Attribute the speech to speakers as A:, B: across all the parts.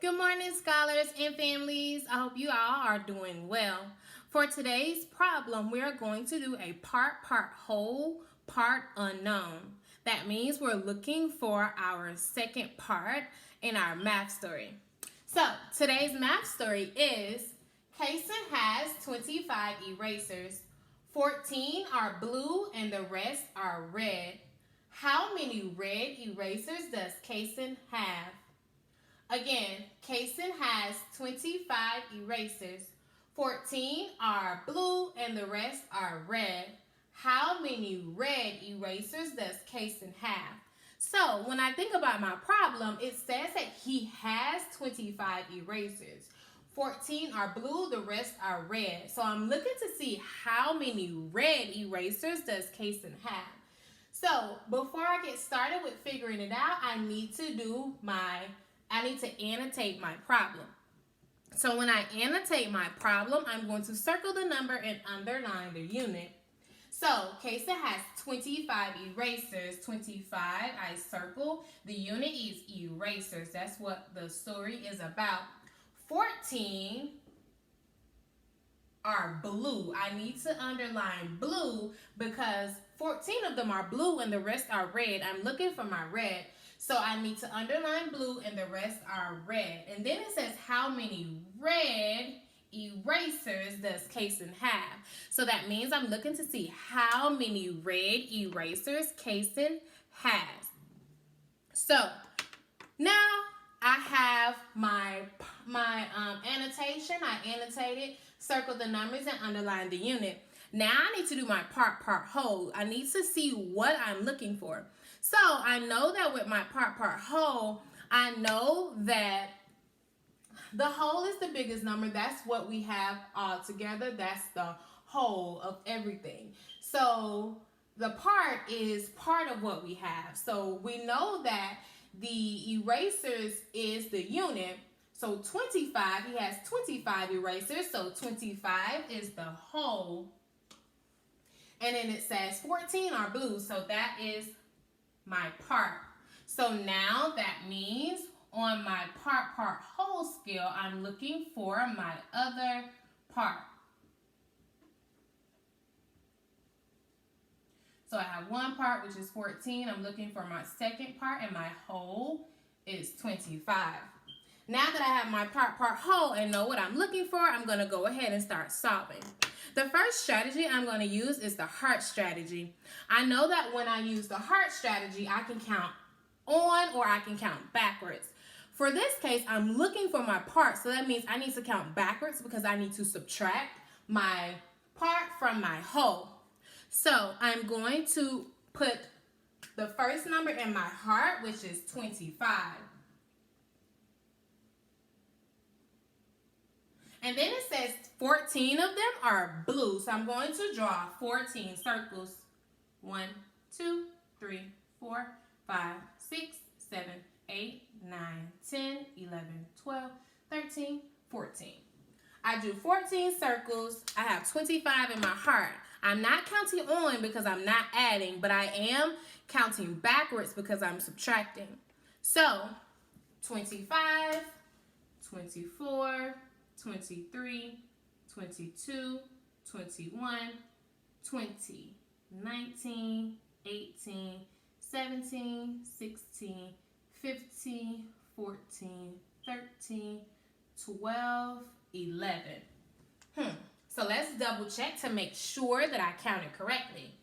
A: Good morning, scholars and families. I hope you all are doing well. For today's problem, we're going to do a part whole, part unknown. That means we're looking for our second part in our math story. So, today's math story is Kason has 25 erasers. 14 are blue and the rest are red. How many red erasers does Kason have? Again, Kason has 25 erasers. 14 are blue and the rest are red. How many red erasers does Kason have? So when I think about my problem, it says that he has 25 erasers. 14 are blue, the rest are red. So I'm looking to see how many red erasers does Kason have. So before I get started with figuring it out, I need to annotate my problem. So when I annotate my problem, I'm going to circle the number and underline the unit. So Kason has 25 erasers. 25, I circle. The unit is erasers. That's what the story is about. 14 are blue. I need to underline blue because 14 of them are blue and the rest are red. I'm looking for my red. So I need to underline blue and the rest are red. And then it says how many red erasers does Kason have? So that means I'm looking to see how many red erasers Kason has. So now I have my annotation. I annotated, circled the numbers, and underlined the unit. Now I need to do my part whole. I need to see what I'm looking for. So I know that with my part whole, I know that the whole is the biggest number. That's what we have all together. That's the whole of everything. So the part is part of what we have. So we know that the erasers is the unit. So 25, he has 25 erasers. So 25 is the whole. And then it says 14 are blue. So that is my part. So now that means on my part whole scale, I'm looking for my other part. So I have one part, which is 14. I'm looking for my second part, and my whole is 25. Now that I have my part whole and know what I'm looking for, I'm going to go ahead and start solving. The first strategy I'm going to use is the heart strategy. I know that when I use the heart strategy, I can count on or I can count backwards. For this case, I'm looking for my part, so that means I need to count backwards because I need to subtract my part from my whole. So I'm going to put the first number in my heart, which is 25. And then it says 14 of them are blue. So I'm going to draw 14 circles. 1, 2, 3, 4, 5, 6, 7, 8, 9, 10, 11, 12, 13, 14. I drew 14 circles. I have 25 in my heart. I'm not counting on because I'm not adding, but I am counting backwards because I'm subtracting. So 25, 24, 23, 22, 21, 20, 19, 18, 17, 16, 15, 14, 13, 12, 11. So let's double check to make sure that I counted correctly.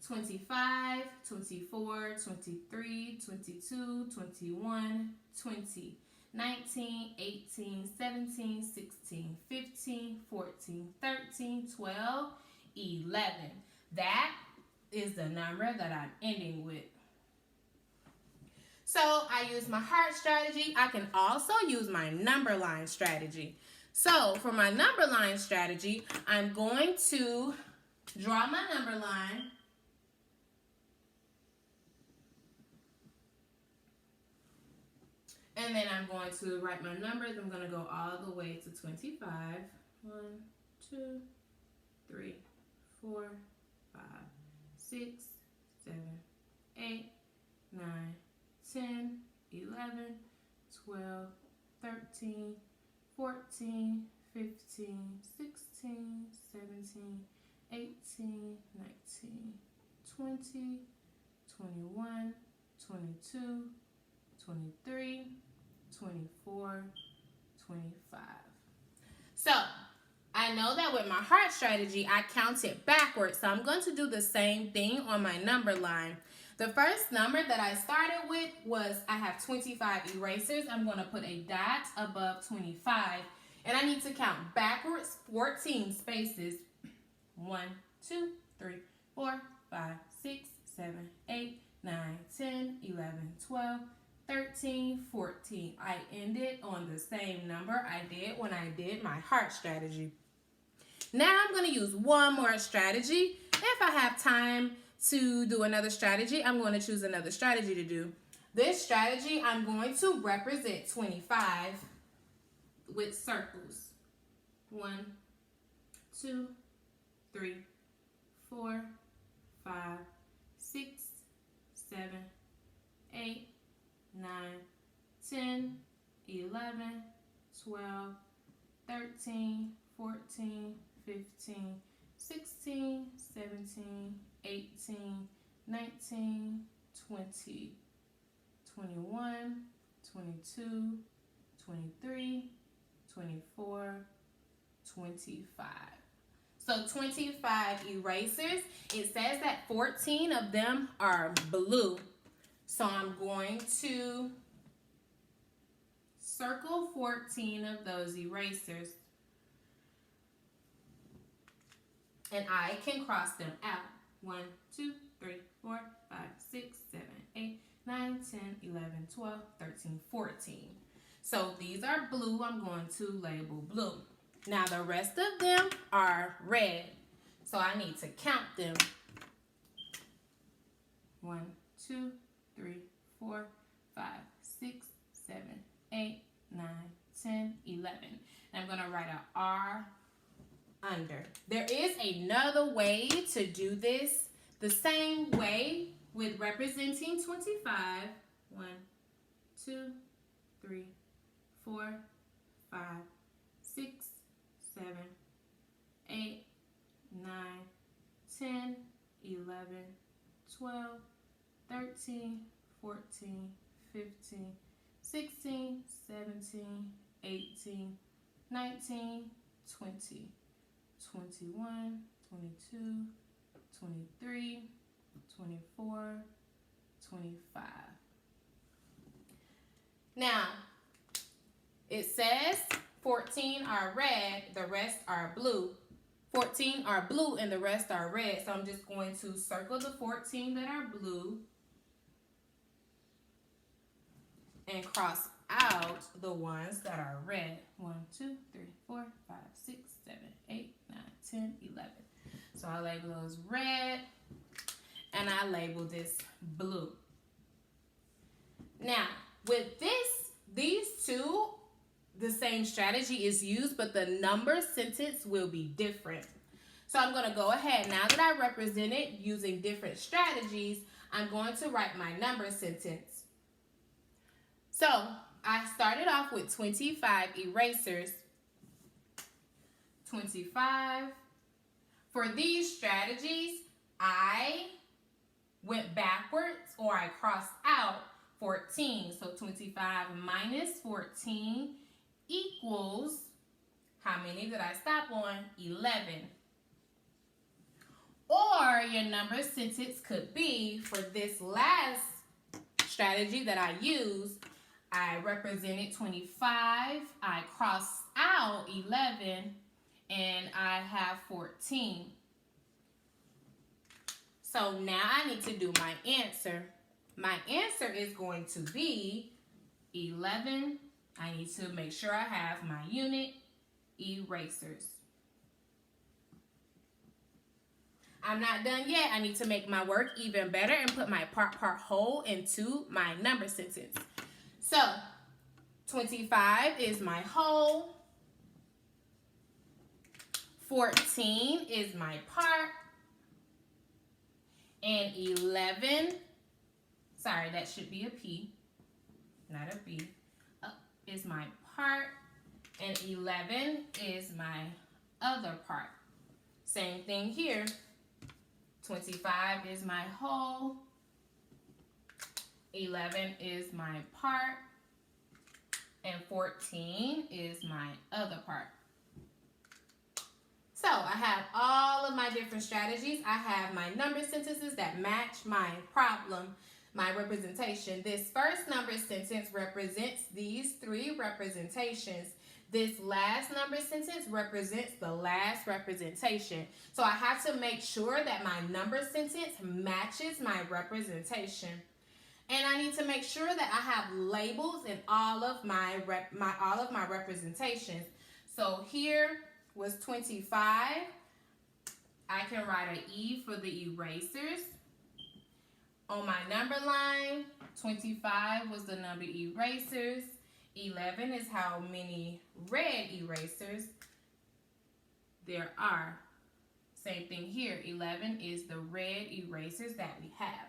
A: 25, 24, 23, 22, 21, 20. 19, 18, 17, 16, 15, 14, 13, 12, 11. That is the number that I'm ending with. So I use my heart strategy. I can also use my number line strategy. So for my number line strategy, I'm going to draw my number line. And then I'm going to write my numbers. I'm going to go all the way to 25. 1, 2, 3, 4, 5, 6, 7, 8, 9, 10, 11, 12, 13, 14, 15, 16, 17, 18, 19, 20, 21, 22, 23, 24, 25. So, I know that with my heart strategy, I counted backwards. So, I'm going to do the same thing on my number line. The first number that I started with was I have 25 erasers. I'm going to put a dot above 25. And I need to count backwards 14 spaces. 1, 2, 3, 4, 5, 6, 7, 8, 9, 10, 11, 12, 13, 14. I ended on the same number I did when I did my heart strategy. Now I'm going to use one more strategy. If I have time to do another strategy, I'm going to choose another strategy to do. This strategy, I'm going to represent 25 with circles. 1, 2, 3, 4, 5, 6, 7, 8, 9, 10, 11, 12, 13, 14, 15, 16, 17, 18, 19, 20, 21, 22, 23, 24, 25. So 25 erasers. It says that 14 of them are blue. So I'm going to circle 14 of those erasers. And I can cross them out. 1, 2, 3, 4, 5, 6, 7, 8, 9, 10, 11, 12, 13, 14. So these are blue. I'm going to label blue. Now the rest of them are red. So I need to count them. 1, 2, 3, 4, 5, 6, 7, 8, 9, 10, 11. And I'm going to write an R under. There is another way to do this the same way with representing 25. 1, 2, 3, 4, 5, 6, 7, 8, 9, 10, 11, 12, 13, 14, 15, 16, 17, 18, 19, 20, 21, 22, 23, 24, 25. Now, it says 14 are red, the rest are blue. 14 are blue and the rest are red. So I'm just going to circle the 14 that are blue and cross out the ones that are red. 1, 2, 3, 4, 5, 6, 7, 8, 9, 10, 11. So I label those red and I label this blue. Now, with these two, the same strategy is used, but the number sentence will be different. So I'm going to go ahead, now that I represented using different strategies, I'm going to write my number sentence. So I started off with 25 erasers. 25. For these strategies, I went backwards or I crossed out 14. So 25 minus 14 equals, how many did I stop on? 11. Or your number sentence could be, for this last strategy that I used, I represented 25, I crossed out 11, and I have 14. So now I need to do my answer. My answer is going to be 11. I need to make sure I have my unit erasers. I'm not done yet. I need to make my work even better and put my part whole into my number sentence. So 25 is my whole. 14 is my part. And 11, sorry, that should be a P, not a B, is my part, and 11 is my other part. Same thing here. 25 is my whole, 11 is my part, and 14 is my other part. So I have all of my different strategies. I have my number sentences that match my problem, my representation. This first number sentence represents these three representations. This last number sentence represents the last representation. So I have to make sure that my number sentence matches my representation. And I need to make sure that I have labels in all of my representations. So here was 25. I can write an E for the erasers. On my number line, 25 was the number erasers. 11 is how many red erasers there are. Same thing here. 11 is the red erasers that we have.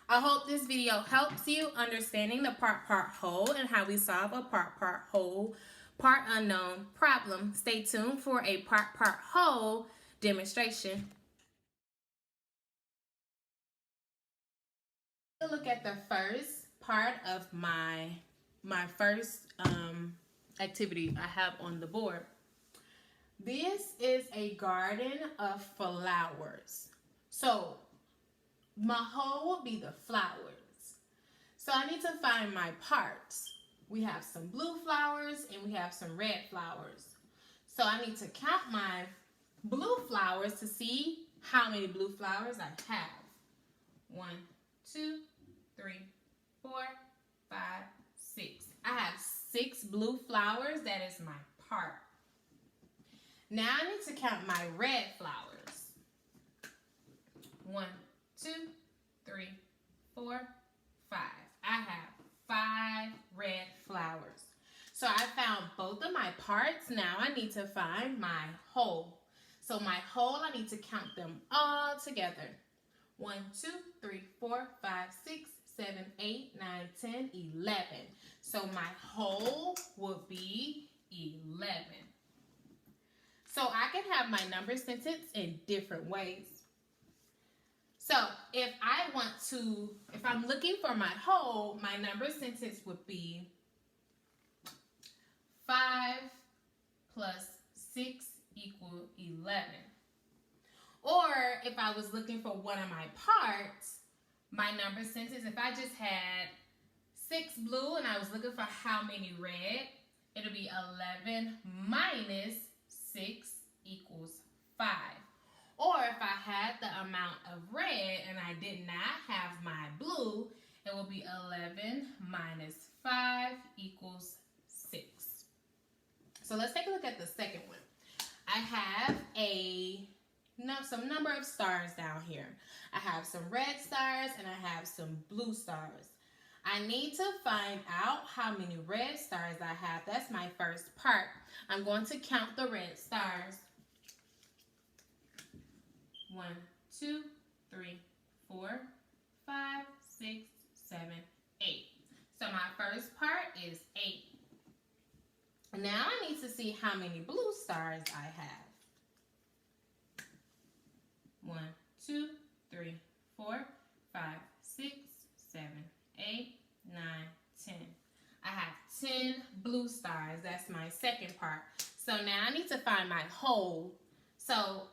A: I hope this video helps you understanding the part whole and how we solve a part whole, part unknown problem. Stay tuned for a part whole demonstration. Look at the first part of my first activity I have on the board. This is a garden of flowers. So my whole will be the flowers. So I need to find my parts. We have some blue flowers and we have some red flowers. So I need to count my blue flowers to see how many blue flowers I have. 1, 2, 3, 4, 5, 6. I have 6 blue flowers. That is my part. Now I need to count my red flowers. 1, 2, 3, 4, 5. I have 5 red flowers. So I found both of my parts. Now I need to find my whole. So my whole, I need to count them all together. 1, 2, 3, 4, 5, 6, 7, 8, 9, 10, 11. So my whole would be 11. So I can have my number sentence in different ways. So if I'm looking for my whole, my number sentence would be 5 plus 6 equal 11. Or if I was looking for one of my parts, my number sentence, if I just had 6 blue and I was looking for how many red, it'll be 11 minus 6 equals 5. Or if I had the amount of red and I did not have my blue, it will be 11 minus 5 equals 6. So let's take a look at the second one. I have some number of stars down here. I have some red stars and I have some blue stars. I need to find out how many red stars I have. That's my first part. I'm going to count the red stars. 1, 2, 3, 4, 5, 6, 7, 8. So my first part is 8. Now I need to see how many blue stars I have. 1, 2, 3, 4, 5, 6, 7, 8, 9, 10. I have 10 blue stars. That's my second part. So now I need to find my whole. So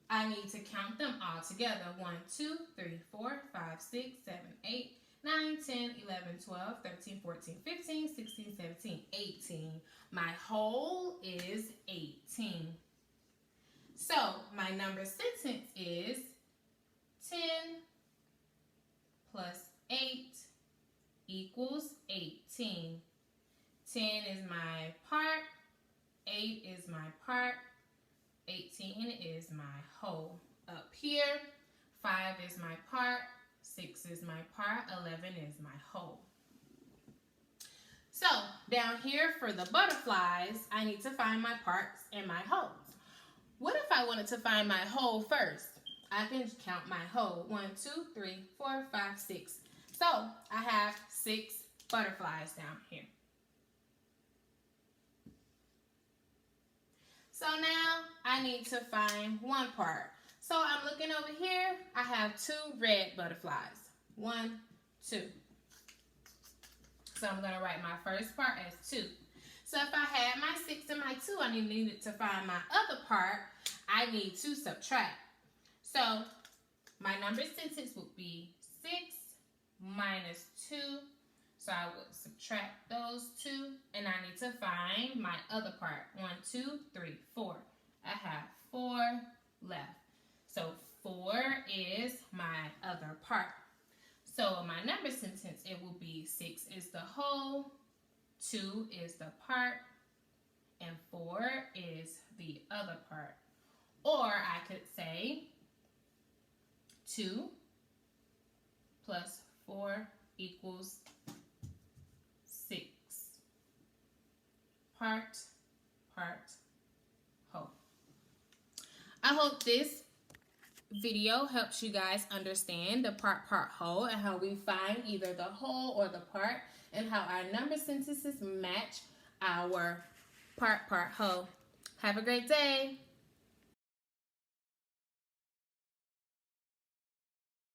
A: I need to count them all together. 1, 2, 3, 4, 5, 6, 7, 8, 9, 10, 11, 12, 13, 14, 15, 16, 17, 18. My whole is 18. So my number sentence is 10 plus 8 equals 18. 10 is my part, 8 is my part, 18 is my whole. Up here, 5 is my part, 6 is my part, 11 is my whole. So down here for the butterflies, I need to find my parts and my wholes. What if I wanted to find my whole first? I can count my whole. 1, 2, 3, 4, 5, 6. So I have 6 butterflies down here. So now I need to find one part. So I'm looking over here. I have 2 red butterflies. 1, 2. So I'm going to write my first part as 2. So if I had my 6 and my 2, I needed to find my other part. I need to subtract. So my number sentence would be 6 minus 2. So I would subtract those 2, and I need to find my other part. 1, 2, 3, 4. I have 4 left. So 4 is my other part. So my number sentence, it will be 6 is the whole, 2 is the part, and 4 is the other part. Or I could say 2 plus 4 equals 6. Part, whole. I hope this video helps you guys understand the part, whole, and how we find either the whole or the part, and how our number sentences match our part, whole. Have a great day.